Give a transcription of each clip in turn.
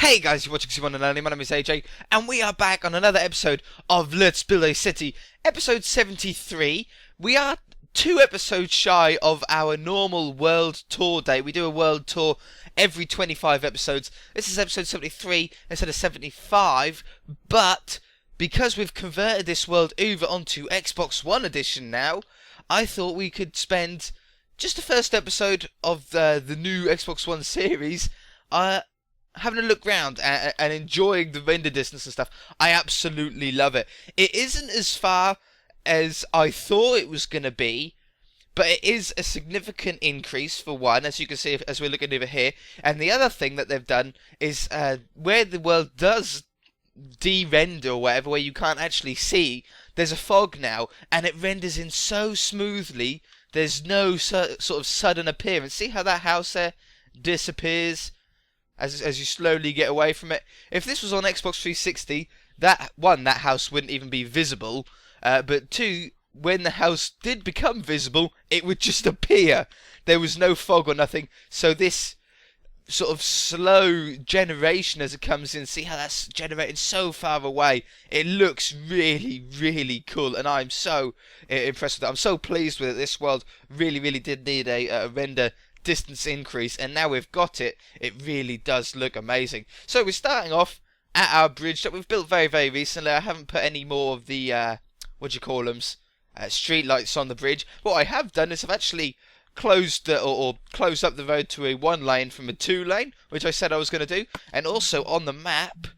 Hey guys, you're watching Simon and Only. My name is AJ, and we are back on another episode of Let's Build a City, episode 73. We are 2 episodes shy of our normal world tour date. We do a world tour every 25 episodes. This is episode 73 instead of 75, but because we've converted this world over onto Xbox One edition now, I thought we could spend just the first episode of the new Xbox One series having a look round and enjoying the render distance and stuff. I absolutely love it. It isn't as far as I thought it was going to be, but it is a significant increase for one, as you can see as we're looking over here. And the other thing that they've done is where the world does de-render or whatever, where you can't actually see, there's a fog now, and it renders in so smoothly. There's no sort of sudden appearance. See how that house there disappears as you slowly get away from it? If this was on Xbox 360, that house wouldn't even be visible, but two, when the house did become visible, it would just appear. There was no fog or nothing, so this sort of slow generation as it comes in, see how that's generating so far away? It looks really, really cool, and I'm so impressed with it. I'm so pleased with it. This world really, really did need a render distance increase, and now we've got it. It really does look amazing. So we're starting off at our bridge that we've built very, very recently. I haven't put any more of the street lights on the bridge. What I have done is I've actually closed closed up the road to a 1 lane from a 2 lane, which I said I was going to do. And also on the map,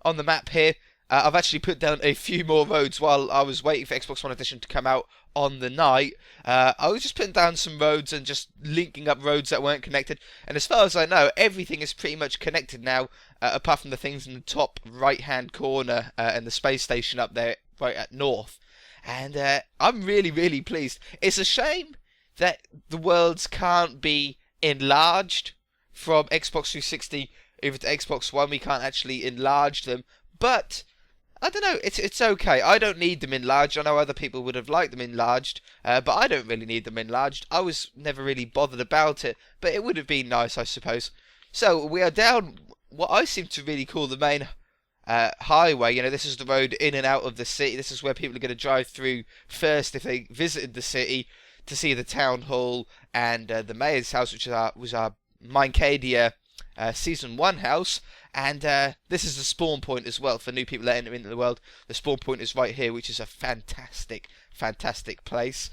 on the map here, I've actually put down a few more roads while I was waiting for Xbox One Edition to come out on the night. I was just putting down some roads and just linking up roads that weren't connected. And as far as I know, everything is pretty much connected now, apart from the things in the top right-hand corner and the space station up there right at north. And I'm really, really pleased. It's a shame that the worlds can't be enlarged from Xbox 360 over to Xbox One. We can't actually enlarge them, but I don't know, it's okay. I don't need them enlarged. I know other people would have liked them enlarged, but I don't really need them enlarged. I was never really bothered about it, but it would have been nice, I suppose. So we are down what I seem to really call the main highway. You know, this is the road in and out of the city. This is where people are going to drive through first if they visited the city to see the town hall and the mayor's house, which was our Minecadia Season 1 house. And this is the spawn point as well for new people that enter into the world. The spawn point is right here, which is a fantastic, fantastic place.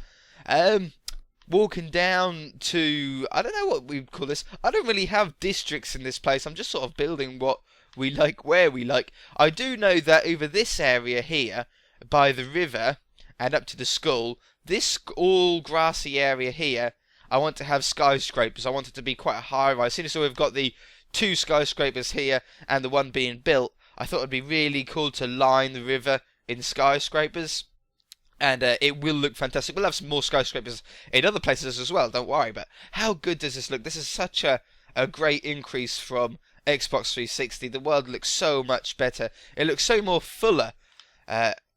Walking down to, I don't know what we would call this. I don't really have districts in this place. I'm just sort of building what we like, where we like. I do know that over this area here, by the river and up to the school, this all grassy area here, I want to have skyscrapers. I want it to be quite a high rise. Seeing as we've got the 2 skyscrapers here and the one being built, I thought it'd be really cool to line the river in skyscrapers, and it will look fantastic. We'll have some more skyscrapers in other places as well, don't worry. But how good does this look? This is such a great increase from Xbox 360. The world looks so much better. It looks so more fuller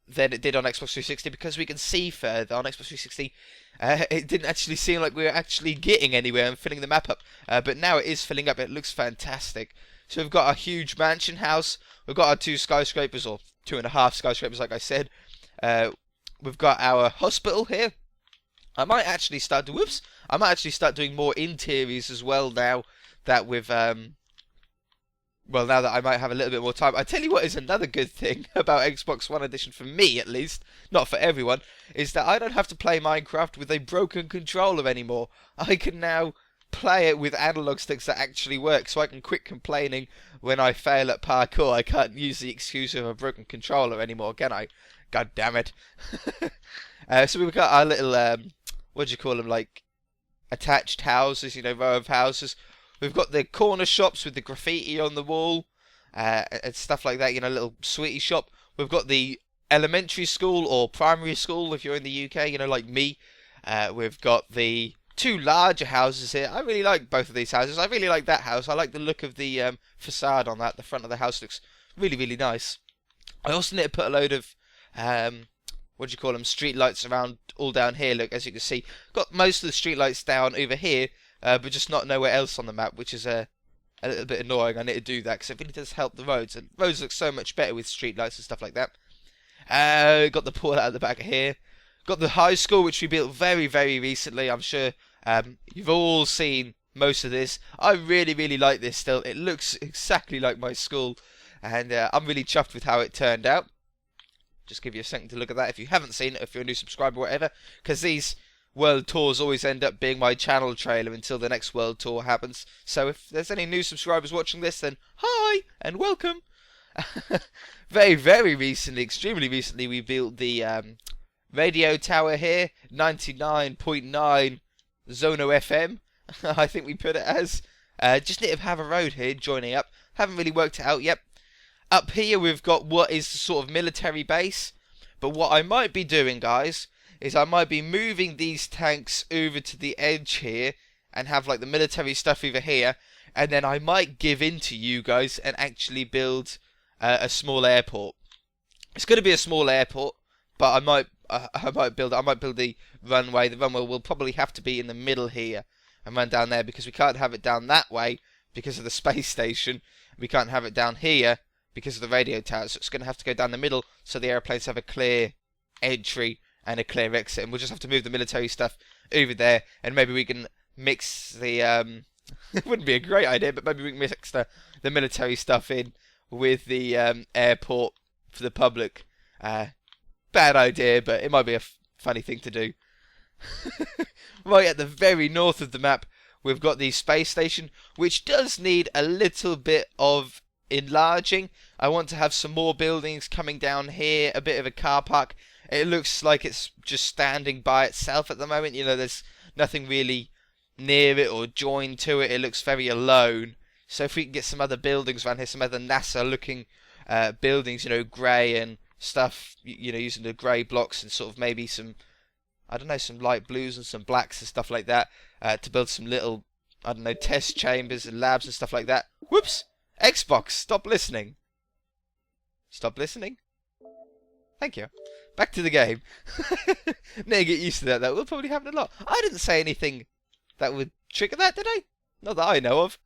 than it did on Xbox 360 because we can see further. On Xbox 360, it didn't actually seem like we were actually getting anywhere and filling the map up. But now it is filling up. It looks fantastic. So we've got a huge mansion house. We've got our 2 skyscrapers, or 2.5 skyscrapers, like I said. We've got our hospital here. I might actually start doing more interiors as well now that we've now that I might have a little bit more time. I tell you what is another good thing about Xbox One Edition, for me at least, not for everyone, is that I don't have to play Minecraft with a broken controller anymore. I can now play it with analog sticks that actually work, so I can quit complaining when I fail at parkour. I can't use the excuse of a broken controller anymore, can I? God damn it. So we've got our little, like, attached houses, you know, row of houses. We've got the corner shops with the graffiti on the wall and stuff like that, you know, little sweetie shop. We've got the elementary school or primary school if you're in the UK, you know, like me. We've got the 2 larger houses here. I really like both of these houses. I really like that house. I like the look of the facade on that. The front of the house looks really, really nice. I also need to put a load of street lights around all down here. Look, as you can see, got most of the street lights down over here, but just not nowhere else on the map, which is a little bit annoying. I need to do that because it really does help the roads. And roads look so much better with street lights and stuff like that. Got the pool out of the back here. Got the high school, which we built very, very recently. I'm sure you've all seen most of this. I really, really like this still. It looks exactly like my school. And I'm really chuffed with how it turned out. Just give you a second to look at that if you haven't seen it, if you're a new subscriber or whatever. Because these world tours always end up being my channel trailer until the next world tour happens. So if there's any new subscribers watching this, then hi and welcome. Very, very recently, extremely recently, we built the radio tower here, 99.9 Zono FM, I think we put it as. Just need to have a road here joining up. Haven't really worked it out yet. Up here we've got what is the sort of military base. But what I might be doing, guys, is I might be moving these tanks over to the edge here and have like the military stuff over here. And then I might give in to you guys and actually build a small airport. It's going to be a small airport, but I might build the runway. The runway will probably have to be in the middle here and run down there because we can't have it down that way because of the space station. We can't have it down here because of the radio tower. So it's going to have to go down the middle so the airplanes have a clear entry and a clear exit. And we'll just have to move the military stuff over there, and maybe we can mix the it wouldn't be a great idea, but maybe we can mix the military stuff in with the airport for the public. Bad idea, but it might be a funny thing to do. Right at the very north of the map, we've got the space station, which does need a little bit of enlarging. I want to have some more buildings coming down here, a bit of a car park. It looks like it's just standing by itself at the moment. You know, there's nothing really near it or joined to it. It looks very alone. So if we can get some other buildings around here, some other NASA-looking buildings, you know, grey and stuff, you know, using the grey blocks and sort of maybe some, I don't know, some light blues and some blacks and stuff like that, to build some little, I don't know, test chambers and labs and stuff like that. Whoops! Xbox, stop listening. Stop listening? Thank you. Back to the game. Now get used to that, though. We'll probably happen a lot. I didn't say anything that would trigger that, did I? Not that I know of.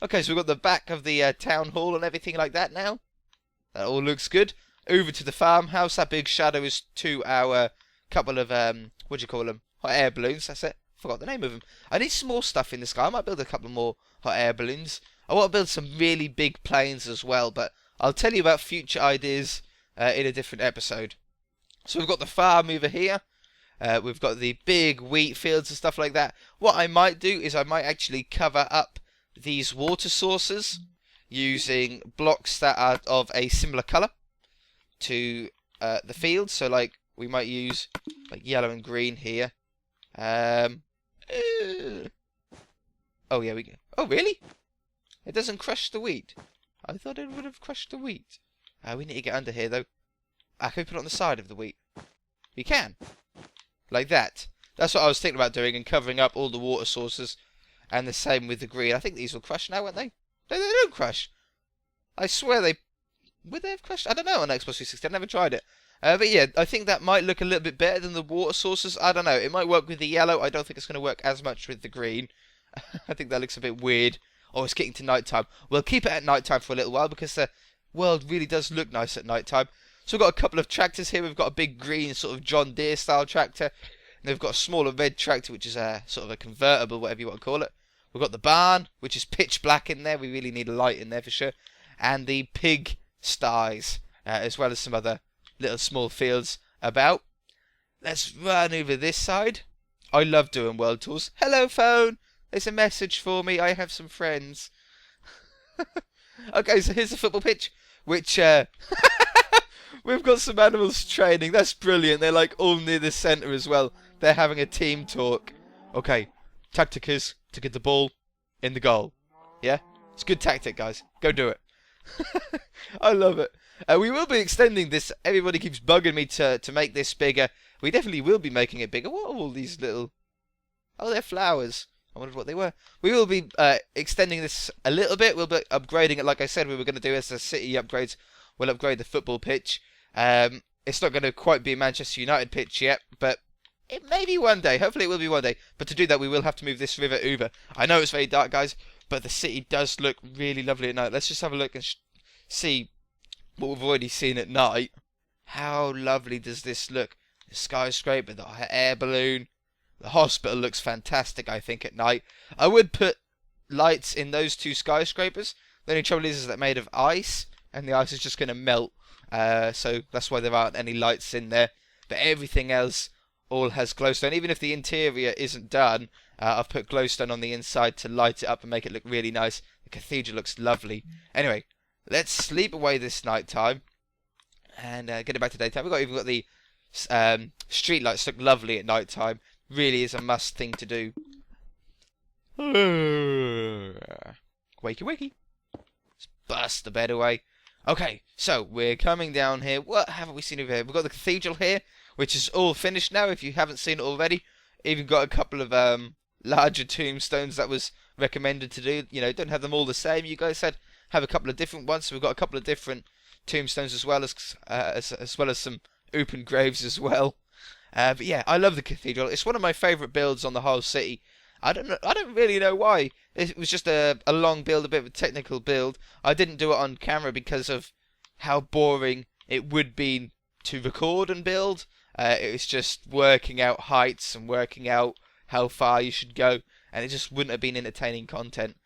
Okay, so we've got the back of the town hall and everything like that now. That all looks good. Over to the farmhouse. That big shadow is to our couple of, what do you call them? Hot air balloons, that's it. Forgot the name of them. I need some more stuff in the sky. I might build a couple more hot air balloons. I want to build some really big planes as well, but I'll tell you about future ideas in a different episode. So we've got the farm over here. We've got the big wheat fields and stuff like that. What I might do is I might actually cover up these water sources using blocks that are of a similar colour to the field. So like we might use like yellow and green here. Oh yeah, we go. Oh really? It doesn't crush the wheat. I thought it would have crushed the wheat. We need to get under here though. Can we put it on the side of the wheat? We can. Like that. That's what I was thinking about doing and covering up all the water sources. And the same with the green. I think these will crush now, won't they? No, they don't crush. I swear they... Would they have crushed? I don't know on Xbox 360. I've never tried it. But yeah, I think that might look a little bit better than the water sources. I don't know. It might work with the yellow. I don't think it's going to work as much with the green. I think that looks a bit weird. Oh, it's getting to night time. We'll keep it at night time for a little while because the world really does look nice at night time. So we've got a couple of tractors here. We've got a big green sort of John Deere style tractor. And we've got a smaller red tractor, which is a sort of a convertible, whatever you want to call it. We've got the barn, which is pitch black in there. We really need a light in there for sure. And the pig sties, as well as some other little small fields about. Let's run over this side. I love doing world tours. Hello, phone. There's a message for me. I have some friends. Okay, so here's the football pitch, which we've got some animals training. That's brilliant. They're like all near the centre as well. They're having a team talk. Okay, tactic is to get the ball in the goal. Yeah? It's good tactic, guys. Go do it. I love it. We will be extending this. Everybody keeps bugging me to make this bigger. We definitely will be making it bigger. What are all these little... Oh, they're flowers. I wondered what they were. We will be extending this a little bit. We'll be upgrading it like I said we were going to do as the city upgrades. We'll upgrade the football pitch. It's not going to quite be a Manchester United pitch yet, but it may be one day. Hopefully it will be one day. But to do that, we will have to move this river over. I know it's very dark, guys, but the city does look really lovely at night. Let's just have a look and see what we've already seen at night. How lovely does this look? The skyscraper, the air balloon, the hospital looks fantastic, I think, at night. I would put lights in those two skyscrapers. The only trouble is they're made of ice, and the ice is just going to melt. So that's why there aren't any lights in there. But everything else all has glowstone. Even if the interior isn't done, I've put glowstone on the inside to light it up and make it look really nice. The cathedral looks lovely. Anyway, let's sleep away this night time and get it back to daytime. We've even got the street lights look lovely at night time. Really is a must thing to do. Wakey wakey. Let's bust the bed away. Okay, so we're coming down here. What haven't we seen over here? We've got the cathedral here, which is all finished now, if you haven't seen it already. Even got a couple of larger tombstones that was recommended to do. You know, don't have them all the same. You guys said have a couple of different ones, so we've got a couple of different tombstones as well as some open graves as well. But yeah, I love the cathedral. It's one of my favourite builds on the whole city. I don't really know why. It was just a long build, a bit of a technical build. I didn't do it on camera because of how boring it would be to record and build. It was just working out heights and working out how far you should go, and it just wouldn't have been entertaining content.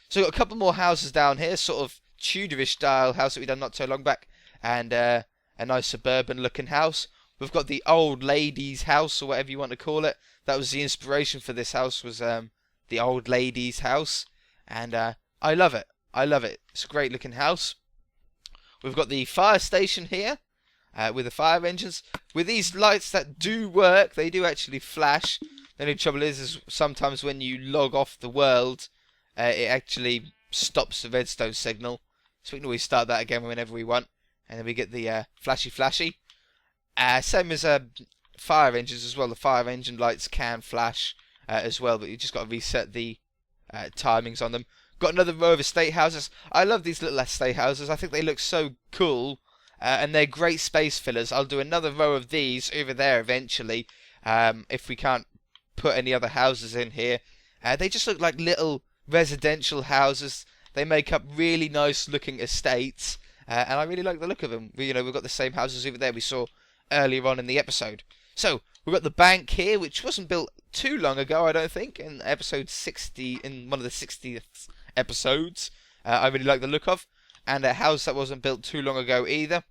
So we've got a couple more houses down here, sort of Tudorish style house that we done not so long back, and a nice suburban looking house. We've got the old lady's house, or whatever you want to call it. That was the inspiration for this house, was the old lady's house, and I love it. I love it. It's a great looking house. We've got the fire station here with the fire engines. With these lights that do work, they do actually flash. The only trouble is sometimes when you log off the world, it actually stops the redstone signal. So we can always start that again whenever we want, and then we get the flashy. Same as fire engines as well. The fire engine lights can flash as well, but you just got to reset the timings on them. Got another row of estate houses. I love these little estate houses. I think they look so cool, and they're great space fillers. I'll do another row of these over there eventually, if we can't put any other houses in here. They just look like little residential houses. They make up really nice looking estates, and I really like the look of them. We've got the same houses over there we saw earlier on in the episode. So we've got the bank here, which wasn't built too long ago, I don't think, in episode 60, in one of the 60th episodes. I really like the look of, and a house that wasn't built too long ago either,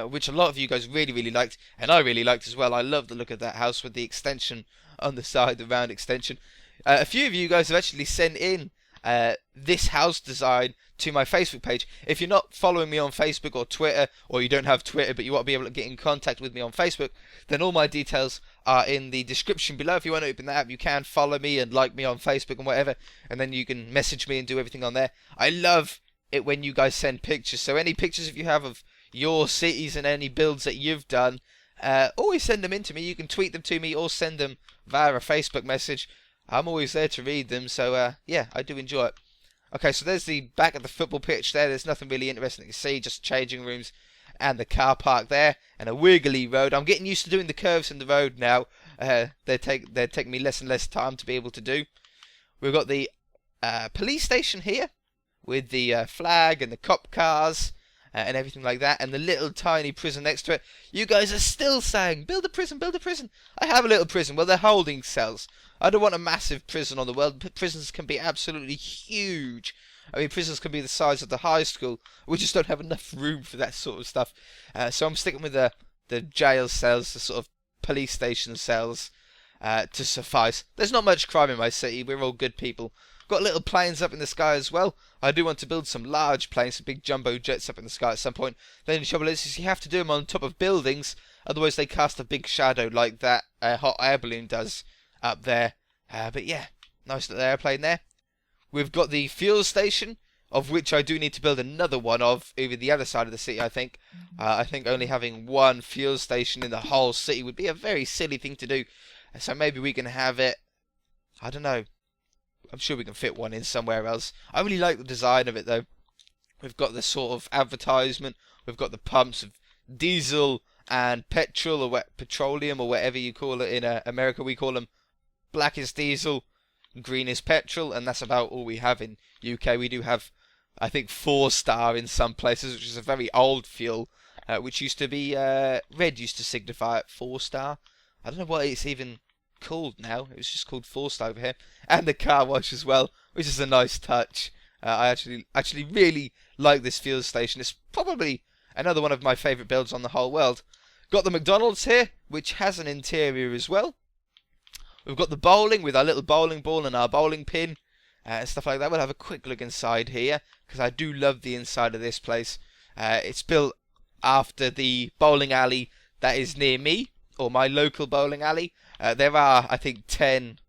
which a lot of you guys really liked, and I really liked as well. I love the look of that house with the extension on the side, the round extension. A few of you guys have actually sent in this house design to my Facebook page. If you're not following me on Facebook or Twitter, or you don't have Twitter but you want to be able to get in contact with me on Facebook, then all my details are in the description below. If you want to open that up, you can follow me and like me on Facebook and whatever, and then you can message me and do everything on there. I love it when you guys send pictures, so any pictures if you have of your cities and any builds that you've done, always send them in to me. You can tweet them to me or send them via a Facebook message. I'm always there to read them, so yeah, I do enjoy it. Okay, so there's the back of the football pitch there. There's nothing really interesting to see, just changing rooms and the car park there, and a wiggly road. I'm getting used to doing the curves in the road now. They're taking me less and less time to be able to do. We've got the police station here with the flag and the cop cars and everything like that, and the little tiny prison next to it. You guys are still saying, build a prison, build a prison. I have a little prison. Well, they're holding cells. I don't want a massive prison on the world. Prisons can be absolutely huge. I mean, prisons can be the size of the high school. We just don't have enough room for that sort of stuff. So I'm sticking with the jail cells, the sort of police station cells, to suffice. There's not much crime in my city. We're all good people. Got little planes up in the sky as well. I do want to build some large planes, some big jumbo jets up in the sky at some point. The only trouble is you have to do them on top of buildings, otherwise they cast a big shadow like that hot air balloon does up there. But yeah, nice little airplane there. We've got the fuel station, of which I do need to build another one of over the other side of the city, I think. I think only having one fuel station in the whole city would be a very silly thing to do. So maybe we can have it, I don't know. I'm sure we can fit one in somewhere else. I really like the design of it though. We've got the sort of advertisement. We've got the pumps of diesel and petrol or petroleum or whatever you call it in America. We call them black as diesel, green is petrol, and that's about all we have in UK. We do have, I think, 4-star in some places, which is a very old fuel, which used to be red used to signify it 4-star. I don't know what it's even called now. It was just called 4-star over here, and the car wash as well, which is a nice touch. I actually really like this fuel station. It's probably another one of my favourite builds on the whole world. Got the McDonald's here, which has an interior as well. We've got the bowling with our little bowling ball and our bowling pin and stuff like that. We'll have a quick look inside here, because I do love the inside of this place. It's built after the bowling alley that is near me, or my local bowling alley. There are, I think, 10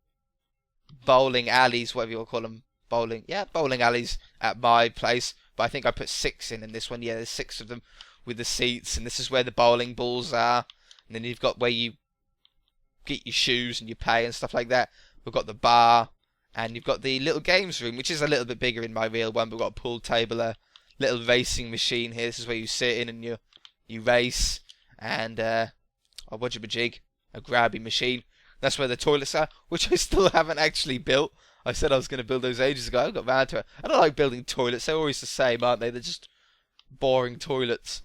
bowling alleys, whatever you want to call them. Bowling alleys at my place, but I think I put 6 in this one. Yeah, there's 6 of them with the seats, and this is where the bowling balls are. And then you've got where you get your shoes and you pay and stuff like that. We've got the bar, and you've got the little games room, which is a little bit bigger in my real one. We've got a pool table, a little racing machine here. This is where you sit in and you race, and a whatchamajig, a grabby machine. That's where the toilets are, which I still haven't actually built. I said I was going to build those ages ago. I got round to it. I don't like building toilets. They're always the same, aren't they? They're just boring toilets.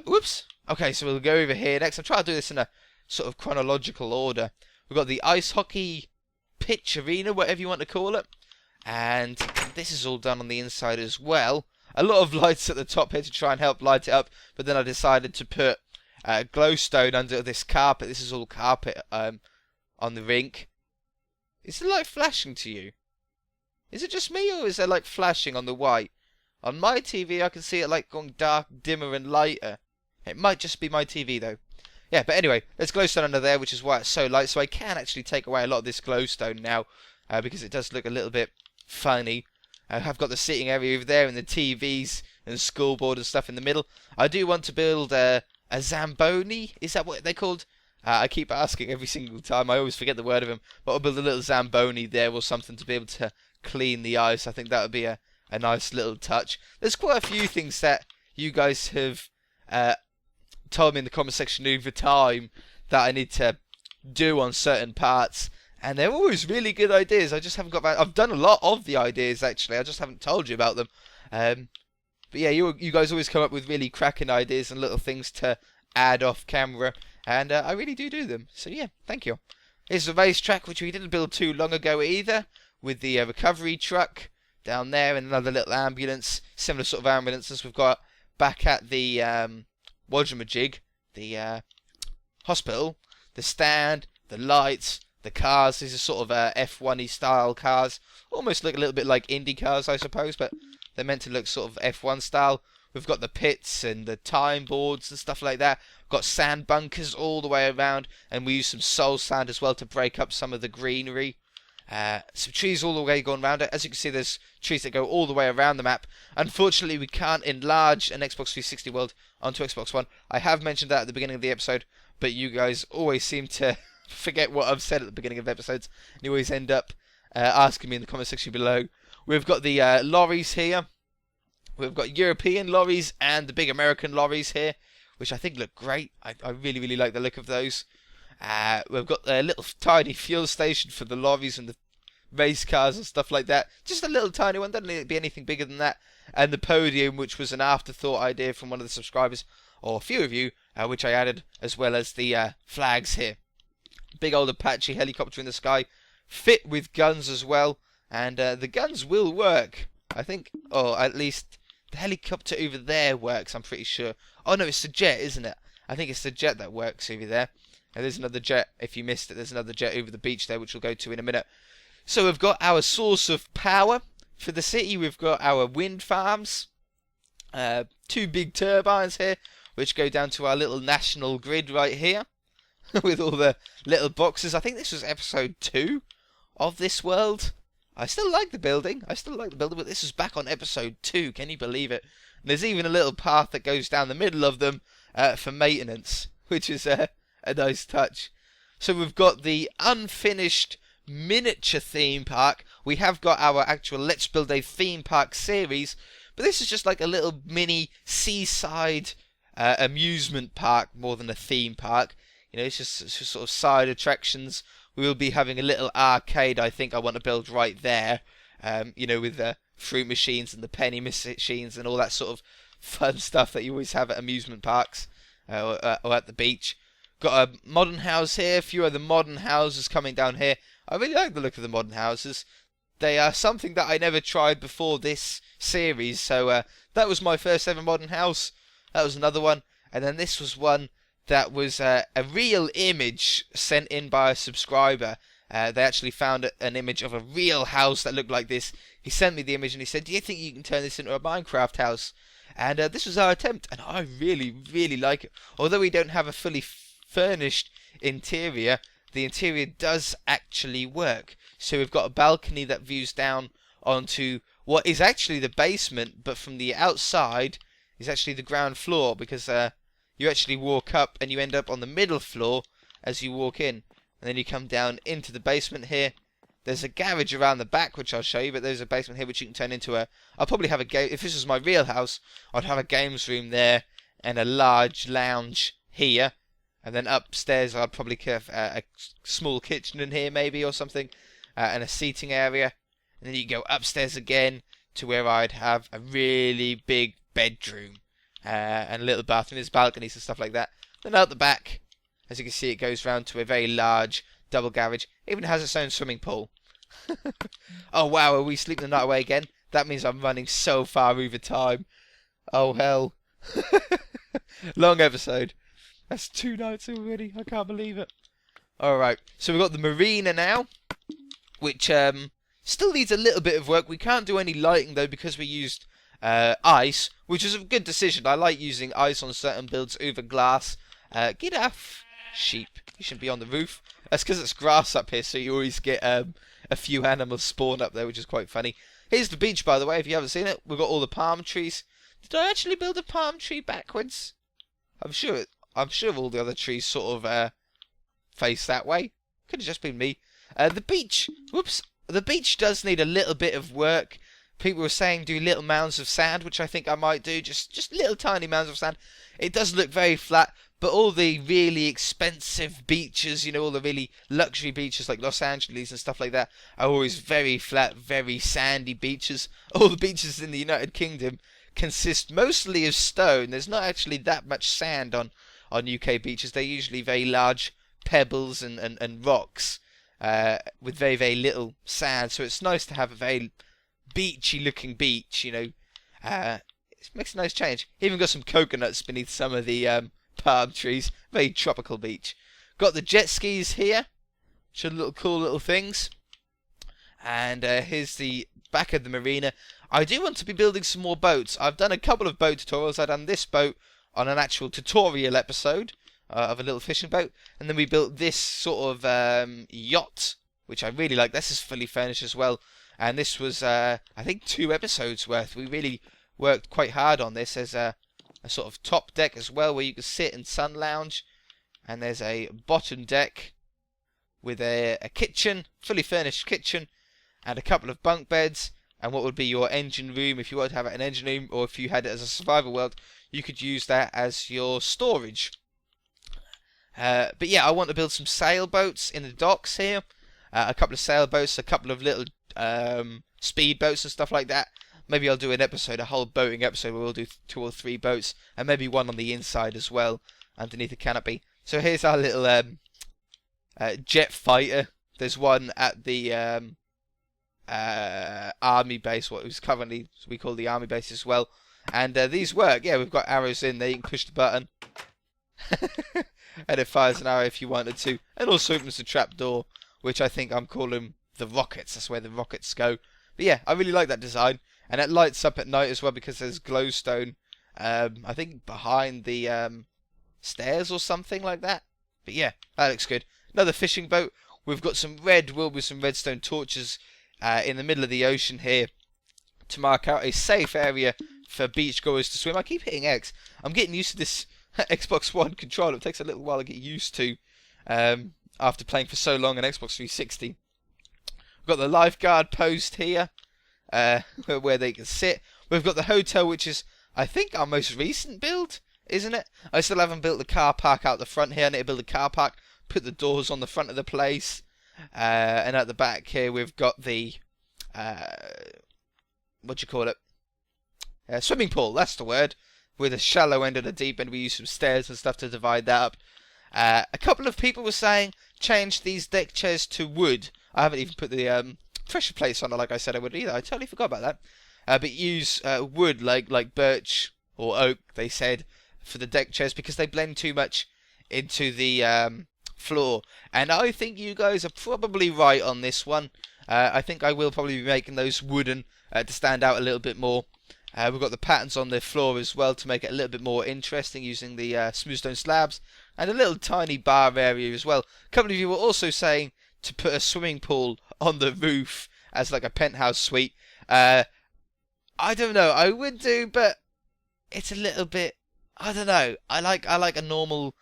Whoops. Okay, so we'll go over here next. I'm trying to do this in a sort of chronological order. We've got the ice hockey pitch arena, whatever you want to call it. And this is all done on the inside as well. A lot of lights at the top here to try and help light it up. But then I decided to put glowstone under this carpet. This is all carpet on the rink. Is the light flashing to you? Is it just me, or is there like flashing on the white? On my TV I can see it like going dark, dimmer and lighter. It might just be my TV though. Yeah, but anyway, there's glowstone under there, which is why it's so light. So I can actually take away a lot of this glowstone now, because it does look a little bit funny. I've got the sitting area over there and the TVs and the scoreboard and stuff in the middle. I do want to build a Zamboni. Is that what they're called? I keep asking every single time. I always forget the word of them. But I'll build a little Zamboni there or something to be able to clean the ice. I think that would be a nice little touch. There's quite a few things that you guys have told me in the comment section over time that I need to do on certain parts. And they're always really good ideas. I just haven't got back. I've done a lot of the ideas, actually. I just haven't told you about them. But yeah, you guys always come up with really cracking ideas and little things to add off camera. And I really do them. So yeah, thank you. Here's the racetrack, which we didn't build too long ago either, with the recovery truck down there and another little ambulance, similar sort of ambulances we've got back at the whatchamajig, the hospital, the stand, the lights, the cars. These are sort of F1-y style cars, almost look a little bit like Indy cars, I suppose, but they're meant to look sort of F1 style. We've got the pits and the time boards and stuff like that. We've got sand bunkers all the way around, and we use some soul sand as well to break up some of the greenery. Some trees all the way going around it. As you can see, there's trees that go all the way around the map. Unfortunately, we can't enlarge an Xbox 360 world onto Xbox One. I have mentioned that at the beginning of the episode, but you guys always seem to forget what I've said at the beginning of episodes, and you always end up asking me in the comment section below. We've got the lorries here. We've got European lorries and the big American lorries here, which I think look great. I really, really like the look of those. We've got a little tiny fuel station for the lorries and the race cars and stuff like that. Just a little tiny one, doesn't need to be anything bigger than that. And the podium, which was an afterthought idea from one of the subscribers, or a few of you, which I added, as well as the flags here. Big old Apache helicopter in the sky, fit with guns as well. And the guns will work, I think, or at least the helicopter over there works, I'm pretty sure. Oh no, it's the jet, isn't it? I think it's the jet that works over there. And there's another jet, if you missed it, there's another jet over the beach there, which we'll go to in a minute. So we've got our source of power for the city. We've got our wind farms. 2 big turbines here, which go down to our little national grid right here. With all the little boxes. I think this was episode 2 of this world. I still like the building, but this is back on episode 2, can you believe it? And there's even a little path that goes down the middle of them for maintenance, which is a nice touch. So we've got the unfinished miniature theme park. We have got our actual Let's Build a Theme Park series, but this is just like a little mini seaside amusement park more than a theme park. You know, it's just sort of side attractions. we will be having a little arcade. I think I want to build right there. You know, with the fruit machines and the penny machines and all that sort of fun stuff that you always have at amusement parks or at the beach. Got a modern house here, a few other modern houses coming down here. I really like the look of the modern houses. They are something that I never tried before this series, so that was my first ever modern house. That was another one, and then this was one that was a real image sent in by a subscriber. They actually found an image of a real house that looked like this. He sent me the image and he said, "Do you think you can turn this into a Minecraft house?" And this was our attempt, and I really, really like it. Although we don't have a fully furnished interior, the interior does actually work. So we've got a balcony that views down onto what is actually the basement, but from the outside is actually the ground floor, because you actually walk up and you end up on the middle floor as you walk in. And then you come down into the basement here. There's a garage around the back, which I'll show you, but there's a basement here which you can turn into a... I'll probably have a game... If this was my real house, I'd have a games room there and a large lounge here. And then upstairs I'd probably have a small kitchen in here maybe or something. And a seating area. And then you go upstairs again to where I'd have a really big bedroom. And a little bathroom. There's balconies and stuff like that. Then out the back, as you can see, it goes round to a very large double garage. It even has its own swimming pool. Oh wow, are we sleeping the night away again? That means I'm running so far over time. Oh hell. Long episode. That's 2 nights already. I can't believe it. Alright, so we've got the Marina now, which still needs a little bit of work. We can't do any lighting though because we used ice, which is a good decision. I like using ice on certain builds over glass. Get off, sheep. You shouldn't be on the roof. That's because it's grass up here, so you always get a few animals spawn up there, which is quite funny. Here's the beach, by the way, if you haven't seen it. We've got all the palm trees. Did I actually build a palm tree backwards? I'm sure all the other trees sort of face that way. Could have just been me. The beach. Whoops. The beach does need a little bit of work. People were saying do little mounds of sand, which I think I might do. Just little tiny mounds of sand. It does look very flat, but all the really expensive beaches, you know, all the really luxury beaches like Los Angeles and stuff like that, are always very flat, very sandy beaches. All the beaches in the United Kingdom consist mostly of stone. There's not actually that much sand on UK beaches. They're usually very large pebbles and rocks with very, very little sand. So it's nice to have a very beachy looking beach, you know. It makes a nice change. Even got some coconuts beneath some of the palm trees. Very tropical beach. Got the jet skis here, which are little cool little things. And here's the back of the marina. I do want to be building some more boats. I've done a couple of boat tutorials. I've done this boat on an actual tutorial episode of a little fishing boat. And then we built this sort of yacht, which I really like. This is fully furnished as well. And this was, I think, 2 episodes worth. We really worked quite hard on this. There's a sort of top deck as well where you can sit and sun lounge. And there's a bottom deck with a kitchen, fully furnished kitchen, and a couple of bunk beds. And what would be your engine room if you wanted to have it an engine room, or if you had it as a survival world, you could use that as your storage. But yeah, I want to build some sailboats in the docks here. A couple of sailboats, a couple of little speedboats and stuff like that. Maybe I'll do an episode, a whole boating episode where we'll do 2 or 3 boats, and maybe one on the inside as well, underneath the canopy. So here's our little jet fighter. There's one at the army base, what was currently we call the army base as well. And these work. Yeah, we've got arrows in there. You can push the button, and it fires an arrow if you wanted to. And also opens the trap door, which I think I'm calling the rockets. That's where the rockets go. But yeah, I really like that design. And it lights up at night as well because there's glowstone, I think behind the stairs or something like that. But yeah, that looks good. Another fishing boat. We've got some red wool with some redstone torches in the middle of the ocean here to mark out a safe area for beachgoers to swim. I keep hitting X. I'm getting used to this Xbox One controller. It takes a little while to get used to after playing for so long on Xbox 360. We've got the lifeguard post here where they can sit. We've got the hotel, which is, I think, our most recent build, isn't it? I still haven't built the car park out the front here. I need to build a car park, put the doors on the front of the place. And at the back here we've got the what do you call it? Swimming pool. That's the word. With a shallow end and a deep end, we use some stairs and stuff to divide that up. A couple of people were saying change these deck chairs to wood. I haven't even put the pressure plates on it like I said I would either. I totally forgot about that. But use wood like birch or oak, they said, for the deck chairs because they blend too much into the floor. And I think you guys are probably right on this one. I think I will probably be making those wooden to stand out a little bit more. We've got the patterns on the floor as well to make it a little bit more interesting using the smooth stone slabs and a little tiny bar area as well. A couple of you were also saying to put a swimming pool on the roof as like a penthouse suite. I don't know, I would do, but it's a little bit, I don't know. I like a normal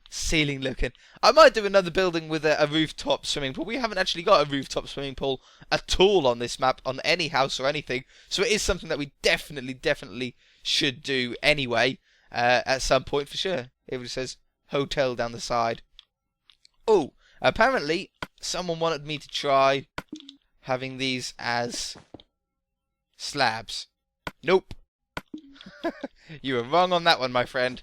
ceiling looking. I might do another building with a rooftop swimming pool. We haven't actually got a rooftop swimming pool at all on this map, on any house or anything. So it is something that we definitely should do anyway, at some point for sure. It says hotel down the side. Oh, apparently someone wanted me to try having these as slabs. Nope. You were wrong on that one, my friend.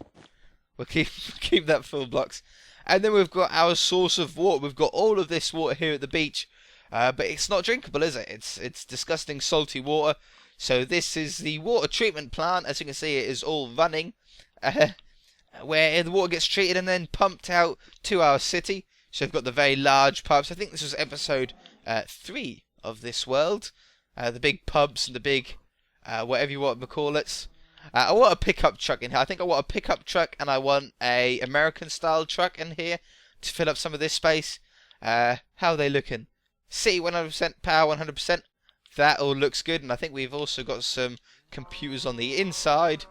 We'll keep that full blocks. And then we've got our source of water. We've got all of this water here at the beach. But it's not drinkable, is it? It's disgusting salty water. So this is the water treatment plant. As you can see, it is all running. Where the water gets treated and then pumped out to our city. So we've got the very large pubs. I think this was episode 3 of this world. The big pubs and the big, whatever you want to call it. I want a pickup truck in here. I think I want a pickup truck and I want a American style truck in here to fill up some of this space. How are they looking? City 100%, power 100%. That all looks good. And I think we've also got some computers on the inside.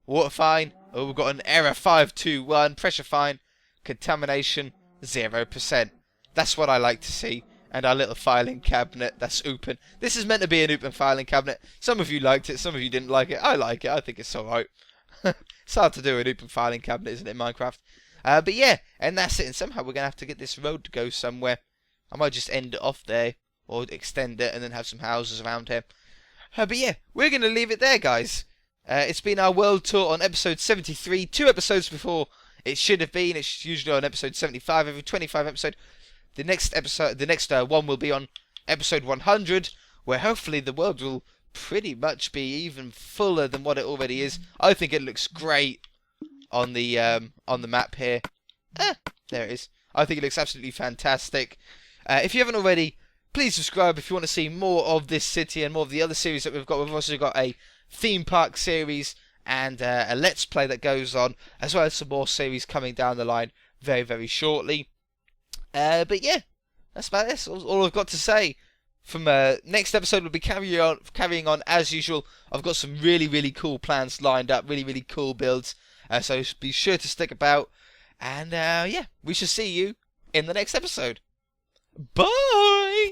Water fine. Oh, we've got an error 521. Pressure fine. Contamination 0%. That's what I like to see. And our little filing cabinet that's open. This is meant to be an open filing cabinet. Some of you liked it, some of you didn't like it. I like it, I think it's alright. It's hard to do an open filing cabinet, isn't it, in Minecraft? But yeah, and that's it. And somehow we're going to have to get this road to go somewhere. I might just end it off there, or extend it and then have some houses around here. But yeah, we're going to leave it there, guys. It's been our world tour on episode 73. 2 episodes before it should have been. It's usually on episode 75, every 25 episode. The next one will be on episode 100, where hopefully the world will pretty much be even fuller than what it already is. I think it looks great on the map here. There it is. I think it looks absolutely fantastic. If you haven't already, please subscribe if you want to see more of this city and more of the other series that we've got. We've also got a theme park series and a let's play that goes on, as well as some more series coming down the line very shortly. But yeah, that's about this. All I've got to say. From next episode, we'll be carrying on as usual. I've got some really cool plans lined up, really cool builds. So be sure to stick about. And yeah, we shall see you in the next episode. Bye!